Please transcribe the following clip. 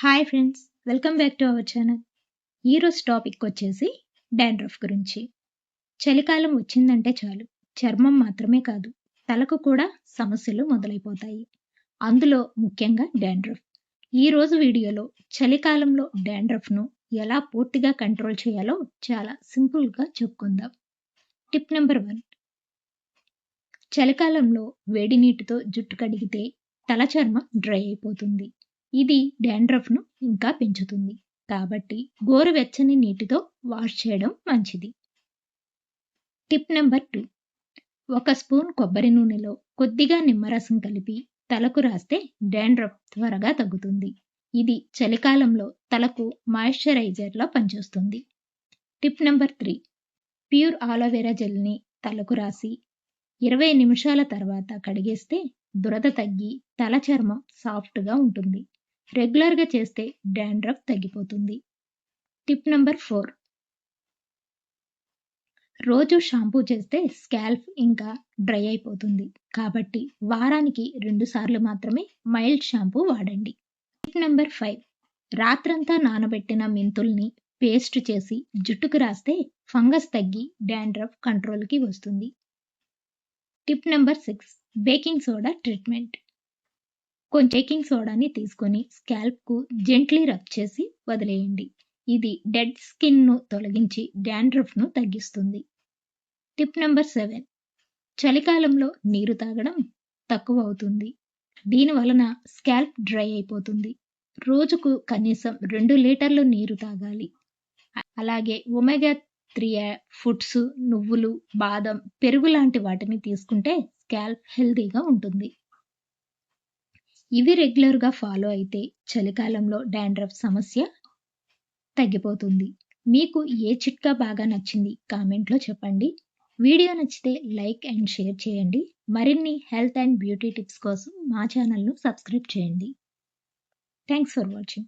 Hi friends, welcome back to our channel. ఈరోజు topic వచ్చేసి dandruff గురించి. చలికాలం వచ్చిందంటే చాలు, చర్మం మాత్రమే కాదు, తలకు కూడా సమస్యలు మొదలైపోతాయి. అందులో ముఖ్యంగా డాండ్రఫ్. ఈరోజు వీడియోలో చలికాలంలో డాండ్రఫ్ను ఎలా పూర్తిగా కంట్రోల్ చేయాలో చాలా సింపుల్గా చెప్పుకుందాం. Tip number 1. చలికాలంలో వేడి నీటితో జుట్టు కడిగితే తల చర్మం డ్రై అయిపోతుంది. ఇది డాండ్రఫ్ను ఇంకా పెంచుతుంది. కాబట్టి గోరువెచ్చని నీటితో వాష్ చేయడం మంచిది. Tip number 2. 1 స్పూన్ కొబ్బరి నూనెలో కొద్దిగా నిమ్మరసం కలిపి తలకు రాస్తే డాండ్రఫ్ త్వరగా తగ్గుతుంది. ఇది చలికాలంలో తలకు మాయిశ్చరైజర్లా పనిచేస్తుంది. Tip number 3. ప్యూర్ ఆలోవెరా జెల్ని తలకు రాసి 20 నిమిషాల తర్వాత కడిగేస్తే దురద తగ్గి తల చర్మం సాఫ్ట్గా ఉంటుంది. రెగ్యులర్గా చేస్తే డాండ్రఫ్ తగ్గిపోతుంది. Tip number 4. రోజు షాంపూ చేస్తే స్కాల్ప్ ఇంకా డ్రై అయిపోతుంది. కాబట్టి వారానికి 2 సార్లు మాత్రమే మైల్డ్ షాంపూ వాడండి. Tip number 5. రాత్రంతా నానబెట్టిన మెంతుల్ని పేస్ట్ చేసి జుట్టుకు రాస్తే ఫంగస్ తగ్గి డాండ్రఫ్ కంట్రోల్కి వస్తుంది. Tip number 6. Baking soda treatment. కొంచెం బేకింగ్ సోడాని తీసుకొని స్కాల్ప్కు జెంట్లీ రబ్ చేసి వదిలేయండి. ఇది డెడ్ స్కిన్ను తొలగించి డాండ్రఫ్ను తగ్గిస్తుంది. Tip number 7. చలికాలంలో నీరు తాగడం తక్కువ అవుతుంది. దీని వలన స్కాల్ప్ డ్రై అయిపోతుంది. రోజుకు కనీసం 2 లీటర్లు నీరు తాగాలి. అలాగే ఒమేగా 3 ఫుడ్స్, నువ్వులు, బాదం, పెరుగు లాంటి వాటిని తీసుకుంటే స్కాల్ప్ హెల్తీగా ఉంటుంది. ఇవి రెగ్యులర్గా ఫాలో అయితే చలికాలంలో డాండ్రఫ్ సమస్య తగ్గిపోతుంది. మీకు ఏ చిట్కా బాగా నచ్చింది కామెంట్లో చెప్పండి. వీడియో నచ్చితే లైక్ అండ్ షేర్ చేయండి. మరిన్ని హెల్త్ అండ్ బ్యూటీ టిప్స్ కోసం మా ఛానల్ను సబ్స్క్రైబ్ చేయండి. Thanks for watching.